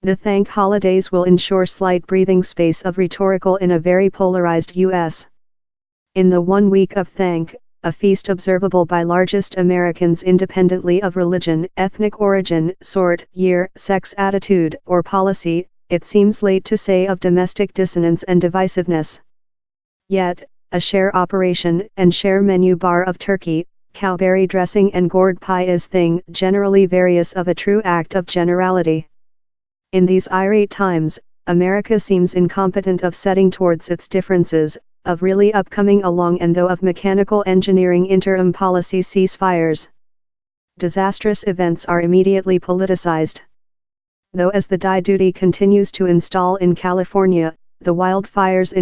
The thank holidays will ensure slight breathing space of rhetorical in a very polarized U.S. In the 1 week of thank, a feast observable by largest Americans independently of religion, ethnic origin, sort, year, sex, attitude, or policy, it seems late to say of domestic dissonance and divisiveness. Yet, a share operation and share menu bar of turkey, cowberry dressing and gourd pie is thing generally various of a true act of generality. In these irate times, America seems incompetent of setting towards its differences, of really upcoming along and though of mechanical engineering interim policy ceasefires. Disastrous events are immediately politicized. Though as the die duty continues to install in California, the wildfires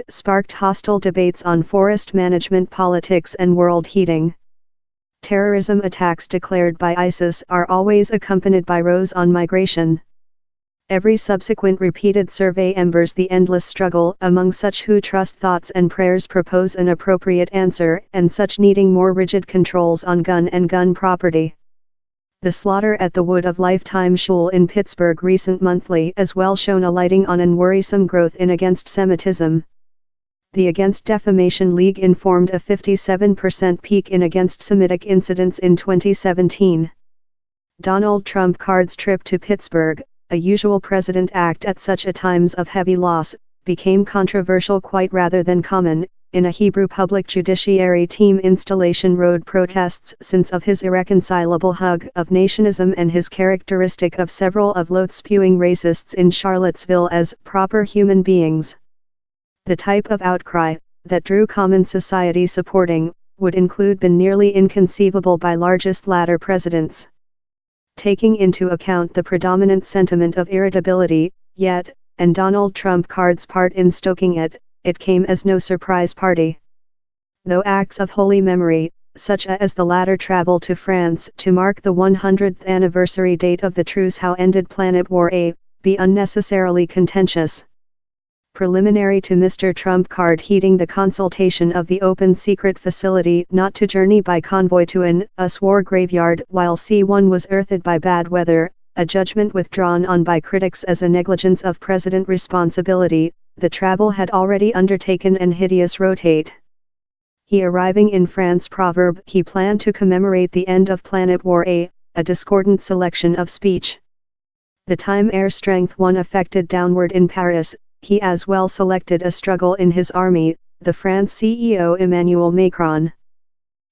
sparked hostile debates on forest management politics and world heating. Terrorism attacks declared by ISIS are always accompanied by rows on migration. Every subsequent repeated survey embers the endless struggle among such who trust thoughts and prayers propose an appropriate answer and such needing more rigid controls on gun and gun property. The slaughter at the Wood of Lifetime Shul in Pittsburgh recent monthly as well shone a lighting on an worrisome growth in against Semitism. The Against Defamation League informed a 57% peak in against Semitic incidents in 2017. Donald Trump card's trip to Pittsburgh, a usual president act at such a times of heavy loss, became controversial quite rather than common, in a Hebrew public judiciary team installation road protests since of his irreconcilable hug of nationism and his characteristic of several of loath-spewing racists in Charlottesville as proper human beings. The type of outcry that drew common society supporting would include been nearly inconceivable by largest latter presidents. Taking into account the predominant sentiment of irritability, yet, and Donald Trump card's part in stoking it, it came as no surprise party. Though acts of holy memory, such as the latter travel to France to mark the 100th anniversary date of the truce how ended Planet War A, be unnecessarily contentious. Preliminary to Mr. Trump card heeding the consultation of the open secret facility not to journey by convoy to an US war graveyard while C1 was earthed by bad weather, a judgment withdrawn on by critics as a negligence of president responsibility, the travel had already undertaken an hideous rotate. He arriving in France proverb he planned to commemorate the end of Planet War A discordant selection of speech. The time air strength one affected downward in Paris, he as well selected a struggle in his army, the France CEO Emmanuel Macron.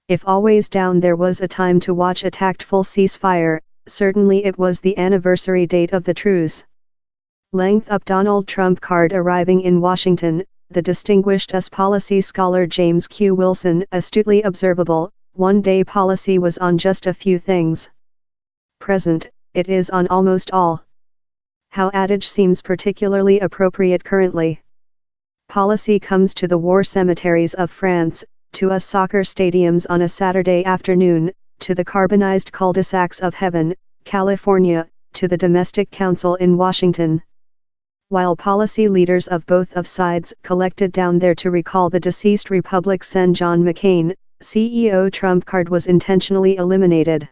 If always down there was a time to watch a tactful ceasefire, certainly it was the anniversary date of the truce. Length up Donald Trump card arriving in Washington, the distinguished US policy scholar James Q. Wilson astutely observable, one-day policy was on just a few things. Present, it is on almost all. How adage seems particularly appropriate currently. Policy comes to the war cemeteries of France, to us soccer stadiums on a Saturday afternoon, to the carbonized cul-de-sacs of heaven, California, to the domestic council in Washington. While policy leaders of both of sides collected down there to recall the deceased Republic's Sen. John McCain, CEO Trump card was intentionally eliminated.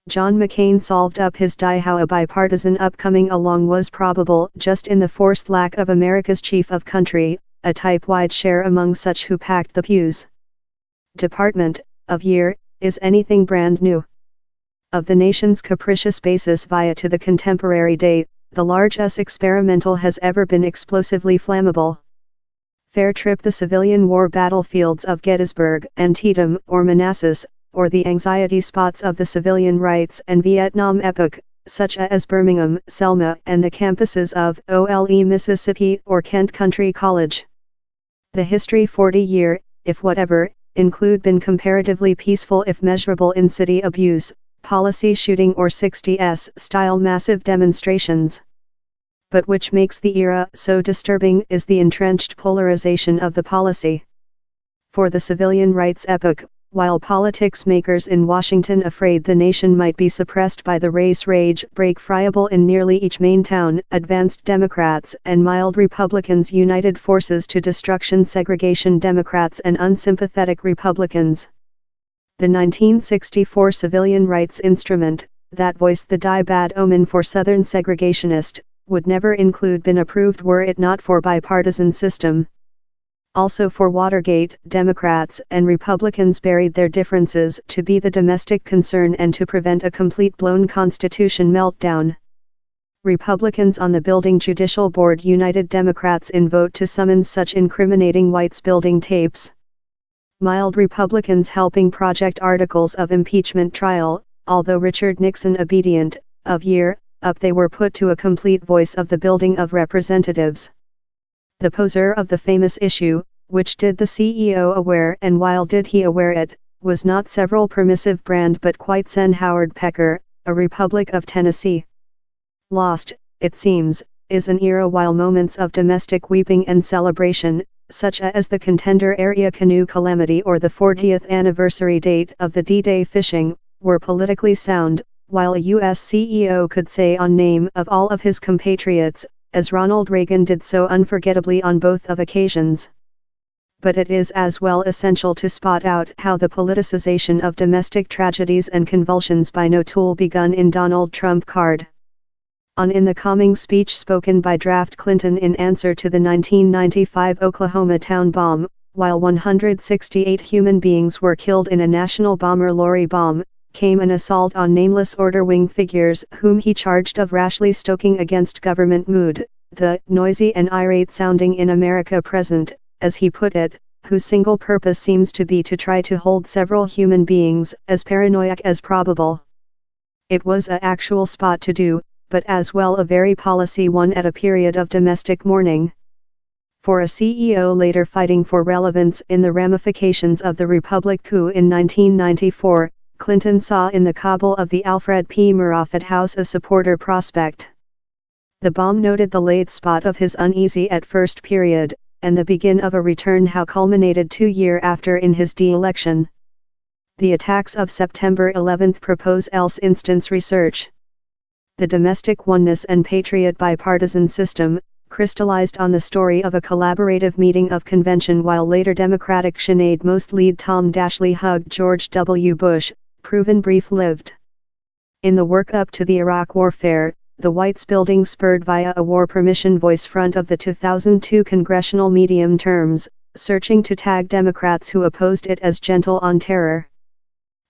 John McCain solved up his die how a bipartisan upcoming along was probable just in the forced lack of America's chief of country, a type-wide share among such who packed the pews. Department, of year, is anything brand new. Of the nation's capricious basis via to the contemporary day, the large US experimental has ever been explosively flammable. Fair trip the civilian war battlefields of Gettysburg, Antietam, or Manassas, or the anxiety spots of the civilian rights and Vietnam epoch, such as Birmingham, Selma, and the campuses of OLE Mississippi or Kent Country College. The history 40-year, if whatever, include been comparatively peaceful if measurable in city abuse, policy shooting or 60s style massive demonstrations. But which makes the era so disturbing is the entrenched polarization of the policy. For the civilian rights epoch, while politics makers in Washington afraid the nation might be suppressed by the race rage break friable in nearly each main town, advanced Democrats and mild Republicans united forces to destruction segregation Democrats and unsympathetic Republicans. The 1964 Civilian Rights Instrument, that voice the bad omen for Southern segregationist, would never include been approved were it not for bipartisan system. Also for Watergate, Democrats and Republicans buried their differences to be the domestic concern and to prevent a complete blown Constitution meltdown. Republicans on the building judicial board united Democrats in vote to summons such incriminating whites building tapes. Mild Republicans helping project articles of impeachment trial, although Richard Nixon obedient, of year, up they were put to a complete voice of the building of representatives. The poser of the famous issue, which did the CEO aware and while did he aware it, was not several permissive brand but quite Sen Howard Pecker, a Republic of Tennessee. Lost, it seems, is an era while moments of domestic weeping and celebration, such as the Contender Area Canoe Calamity or the 40th anniversary date of the D-Day fishing, were politically sound, while a U.S. CEO could say on name of all of his compatriots, as Ronald Reagan did so unforgettably on both of occasions. But it is as well essential to spot out how the politicization of domestic tragedies and convulsions by no tool begun in Donald Trump card. On in the calming speech spoken by Draft Clinton in answer to the 1995 Oklahoma town bomb, while 168 human beings were killed in a national bomber lorry bomb, came an assault on nameless order wing figures whom he charged of rashly stoking against government mood, the noisy and irate sounding in America present, as he put it, whose single purpose seems to be to try to hold several human beings as paranoiac as probable. It was a actual spot to do, but as well a very policy one at a period of domestic mourning. For a CEO later fighting for relevance in the ramifications of the Republic coup in 1994, Clinton saw in the cabal of the Alfred P. Moffat House a supporter prospect. The bomb noted the late spot of his uneasy at first period, and the begin of a return how culminated 2 years after in his de-election. The attacks of September 11 propose else instance research. The domestic oneness and patriot bipartisan system, crystallized on the story of a collaborative meeting of convention while later Democratic shenade most lead Tom Dashley hugged George W. Bush, proven brief-lived. In the work-up to the Iraq warfare, the whites building spurred via a war permission voice front of the 2002 congressional medium terms, searching to tag Democrats who opposed it as gentle on terror.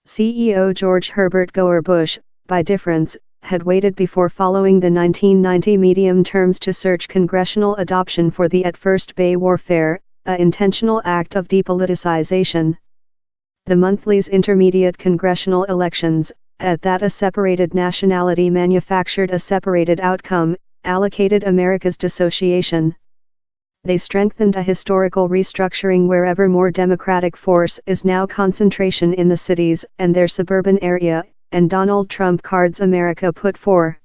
CEO George Herbert Goer Bush, by difference, had waited before following the 1990 medium terms to search congressional adoption for the at first Bay warfare, a intentional act of depoliticization. The monthly's intermediate congressional elections, at that a separated nationality manufactured a separated outcome, allocated America's dissociation. They strengthened a historical restructuring wherever more democratic force is now concentration in the cities and their suburban area, and Donald Trump cards America put for.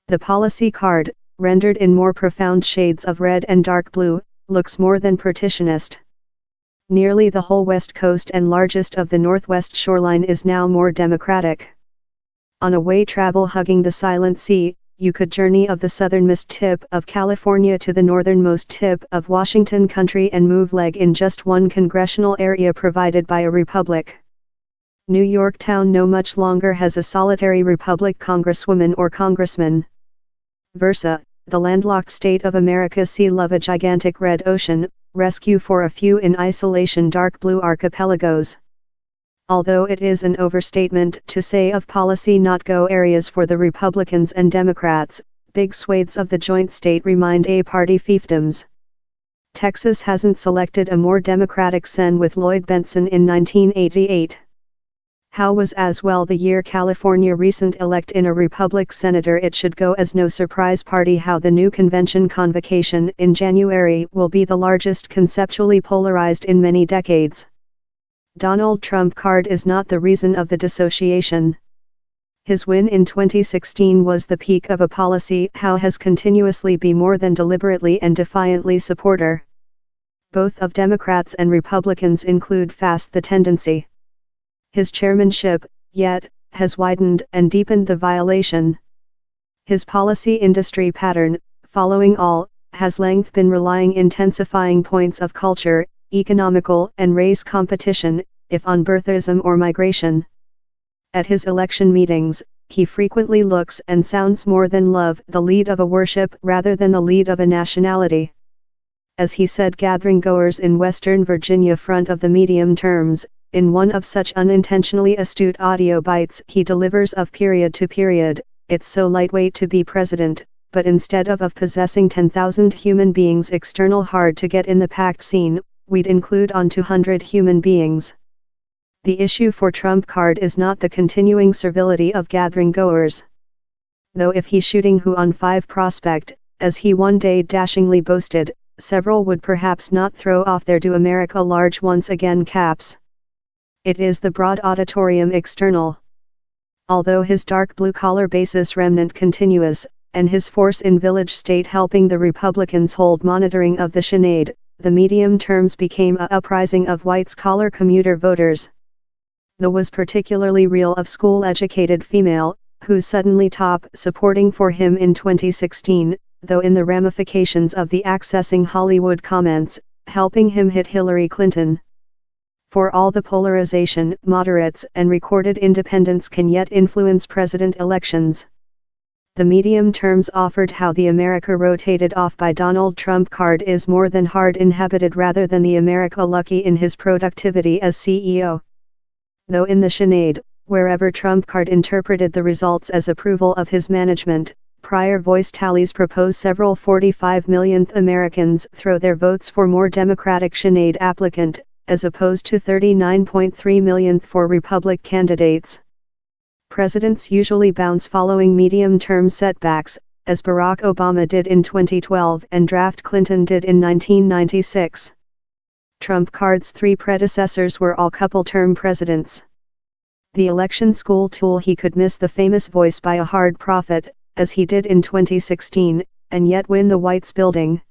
The policy card, rendered in more profound shades of red and dark blue, looks more than partitionist. Nearly the whole west coast and largest of the northwest shoreline is now more democratic. On a way travel hugging the silent sea, you could journey of the southernmost tip of California to the northernmost tip of Washington country and move leg in just one congressional area provided by a republic. New York town no much longer has a solitary republic congresswoman or congressman. Versa, the landlocked state of America sea love a gigantic red ocean, rescue for a few in isolation dark blue archipelagos. Although it is an overstatement to say of policy not go areas for the Republicans and Democrats, big swathes of the joint state remind a-party fiefdoms. Texas hasn't selected a more democratic sen with Lloyd Bentsen in 1988. How was as well the year California recent elect in a Republic senator it should go as no surprise party how the new convention convocation in January will be the largest conceptually polarized in many decades. Donald Trump card is not the reason of the dissociation. His win in 2016 was the peak of a policy how has continuously be more than deliberately and defiantly supporter. Both of Democrats and Republicans include fast the tendency. His chairmanship, yet, has widened and deepened the violation. His policy industry pattern, following all, has length been relying intensifying points of culture, economical and race competition, if on birtherism or migration. At his election meetings, he frequently looks and sounds more than love the lead of a worship rather than the lead of a nationality. As he said gathering goers in Western Virginia front of the medium terms, in one of such unintentionally astute audio bites he delivers of period to period, it's so lightweight to be president, but instead of possessing 10,000 human beings external hard to get in the packed scene, we'd include on 200 human beings. The issue for Trump card is not the continuing servility of gathering goers. Though if he's shooting who on 5 prospect, as he one day dashingly boasted, several would perhaps not throw off their "Do America Large Once Again" caps. It is the broad auditorium external. Although his dark blue-collar basis remnant continuous, and his force in village state helping the Republicans hold monitoring of the Senate, the medium terms became a uprising of whites-collar commuter voters. The was particularly real of school-educated female, who suddenly top supporting for him in 2016, though in the ramifications of the accessing Hollywood comments, helping him hit Hillary Clinton. For all the polarization, moderates and recorded independents can yet influence president elections. The medium terms offered how the America rotated off by Donald Trump card is more than hard inhabited rather than the America lucky in his productivity as CEO. Though in the Senate, wherever Trump card interpreted the results as approval of his management, prior voice tallies propose several 45 millionth Americans throw their votes for more Democratic Senate applicant, as opposed to 39.3 millionth for Republican candidates. Presidents usually bounce following medium-term setbacks, as Barack Obama did in 2012 and Draft Clinton did in 1996. Trump card's 3 predecessors were all couple-term presidents. The election school tool he could miss the famous voice by a hard prophet, as he did in 2016, and yet win the White's building.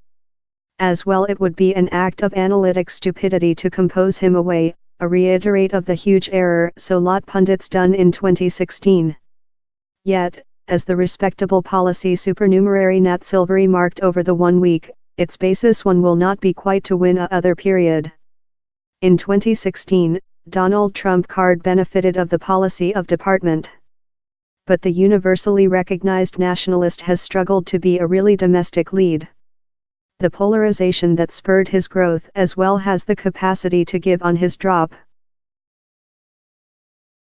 As well, it would be an act of analytic stupidity to compose him away, a reiterate of the huge error so lot pundits done in 2016. Yet, as the respectable policy supernumerary Nat Silvery marked over the 1 week, its basis one will not be quite to win a other period. In 2016, Donald Trump card benefited of the policy of department. But the universally recognized nationalist has struggled to be a really domestic lead. The polarization that spurred his growth as well has the capacity to give on his drop.